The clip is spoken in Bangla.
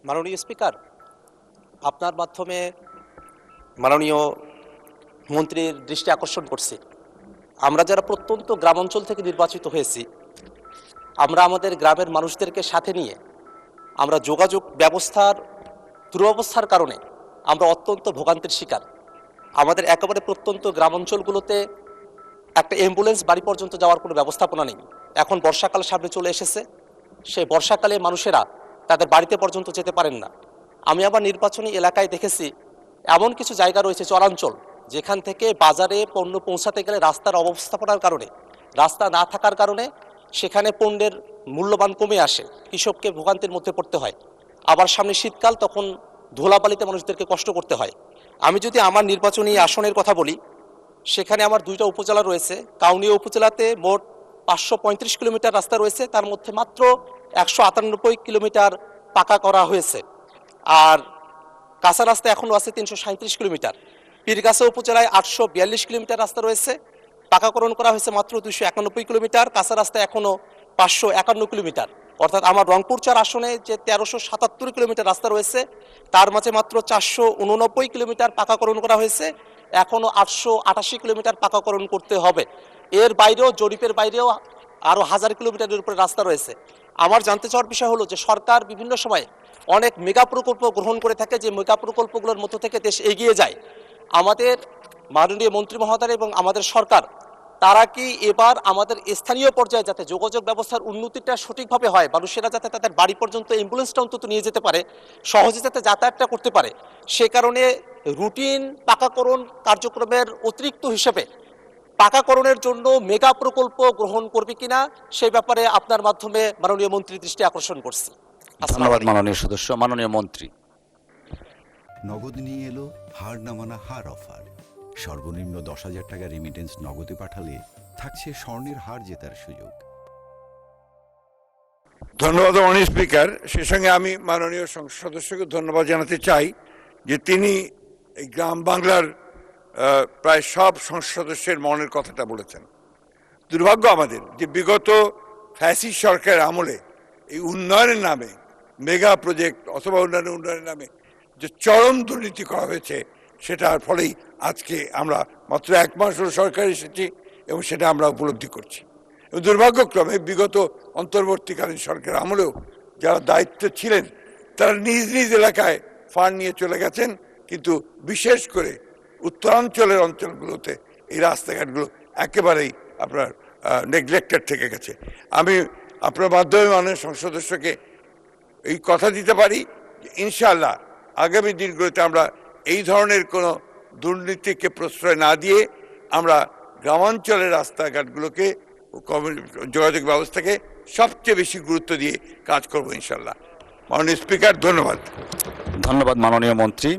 মাননীয় স্পিকার, আপনার মাধ্যমে মাননীয় মন্ত্রীর দৃষ্টি আকর্ষণ করছি। আমরা যারা প্রত্যন্ত গ্রামাঞ্চল থেকে নির্বাচিত হয়েছি, আমরা আমাদের গ্রামের মানুষদেরকে সাথে নিয়ে আমরা যোগাযোগ ব্যবস্থার দুরবস্থার কারণে আমরা অত্যন্ত ভোগান্তির শিকার। আমাদের একেবারে প্রত্যন্ত গ্রামাঞ্চলগুলোতে একটা অ্যাম্বুলেন্স বাড়ি পর্যন্ত যাওয়ার কোনো ব্যবস্থাপনা নেই। এখন বর্ষাকাল সামনে চলে এসেছে, সেই বর্ষাকালে মানুষেরা তাদের বাড়িতে পর্যন্ত যেতে পারেন না। আমি আবার নির্বাচনী এলাকায় দেখেছি এমন কিছু জায়গা রয়েছে চরাঞ্চল, যেখান থেকে বাজারে পণ্য পৌঁছাতে গেলে রাস্তার অব্যবস্থাপনার কারণে, রাস্তা না থাকার কারণে সেখানে পণ্যের মূল্যবান কমে আসে, কৃষককে ভোগান্তির মধ্যে পড়তে হয়। আবার সামনে শীতকাল, তখন ধুলাবালিতে মানুষদেরকে কষ্ট করতে হয়। আমি যদি আমার নির্বাচনী আসনের কথা বলি, সেখানে আমার দুইটা উপজেলা রয়েছে। কাউনিয়া উপজেলাতে মোট 535 কিলোমিটার রাস্তা রয়েছে, তার মধ্যে মাত্র 198 কিলোমিটার পাকা করা হয়েছে, আর কাঁচা রাস্তা এখনও আছে 337 কিলোমিটার। পীরগাছা উপজেলায় 842 কিলোমিটার রাস্তা রয়েছে, পাকাকরণ করা হয়েছে মাত্র 291 কিলোমিটার, কাঁচা রাস্তা এখনও 551 কিলোমিটার। অর্থাৎ আমার রংপুর 4 আসনে যে 1377 কিলোমিটার রাস্তা রয়েছে, তার মাঝে মাত্র 489 কিলোমিটার পাকাকরণ করা হয়েছে, এখনও 888 কিলোমিটার পাকাকরণ করতে হবে। এর বাইরেও, জরিপের বাইরেও আরও 1000 কিলোমিটারের উপরে রাস্তা রয়েছে। আমার জানতে চাওয়ার বিষয় হলো যে সরকার বিভিন্ন সময়ে অনেক মেগা প্রকল্প গ্রহণ করে থাকে, যে মেগা প্রকল্পগুলোর মধ্য থেকে দেশ এগিয়ে যায়। আমাদের মাননীয় মন্ত্রী মহোদয় এবং আমাদের সরকার, তারা কি এবার আমাদের স্থানীয় পর্যায়ে যাতে যোগাযোগ ব্যবস্থার উন্নতিটা সঠিকভাবে হয়, মানুষেরা যাতে তাদের বাড়ি পর্যন্ত অ্যাম্বুলেন্সটা অন্তত নিয়ে যেতে পারে, সহজে যাতে যাতায়াতটা করতে পারে, সে কারণে রুটিন পাকাকরণ কার্যক্রমের অতিরিক্ত হিসেবে পাকাকরণের জন্য মেগা প্রকল্প গ্রহণ করবে কিনা, সেই ব্যাপারে আপনার মাধ্যমে মাননীয় মন্ত্রীর দৃষ্টি আকর্ষণ করছি। ধন্যবাদ মাননীয় সদস্য। মাননীয় মন্ত্রী। নগদ নিয়ে এলো হার না মানা হার অফার। সর্বনিম্ন 10,000 টাকা রেমিটেন্স নগদে পাঠালে থাকছে স্বর্ণের হার জেতার সুযোগ। ধন্যবাদ মাননীয় স্পিকার। সে সঙ্গে আমি মাননীয় সংসদ সদস্যকে ধন্যবাদ জানাতে চাই যে তিনি এই গ্রাম বাংলার প্রায় সব সংসদ সদস্যের মনের কথাটা বলেছেন। দুর্ভাগ্য আমাদের যে বিগত ফ্যাসিস্ট সরকারের আমলে এই উন্নয়নের নামে, মেগা প্রজেক্ট অথবা উন্নয়নের নামে যে চরম দুর্নীতি করা হয়েছে, সেটার ফলেই আজকে আমরা মাত্র 1 মাস হল সরকার এসেছি এবং সেটা আমরা উপলব্ধি করছি। এবং দুর্ভাগ্যক্রমে বিগত অন্তর্বর্তীকালীন সরকার আমলেও যারা দায়িত্বে ছিলেন, তারা নিজ নিজ এলাকায় ফান্ড নিয়ে চলে গেছেন, কিন্তু বিশেষ করে উত্তরাঞ্চলের অঞ্চলগুলোতে এই রাস্তাঘাটগুলো একেবারেই আপনার নেগলেক্টেড থেকে গেছে। আমি আপনার মাধ্যমে মাননীয় সংসদ সদস্যকে এই কথা দিতে পারি যে ইনশাআল্লাহ আগামী দিনগুলোতে আমরা এই ধরনের কোনো দুর্নীতিকে প্রশ্রয় না দিয়ে আমরা গ্রামাঞ্চলের রাস্তাঘাটগুলোকে, যোগাযোগ ব্যবস্থাকে সবচেয়ে বেশি গুরুত্ব দিয়ে কাজ করবো ইনশাআল্লাহ। মাননীয় স্পিকার, ধন্যবাদ। ধন্যবাদ মাননীয় মন্ত্রী।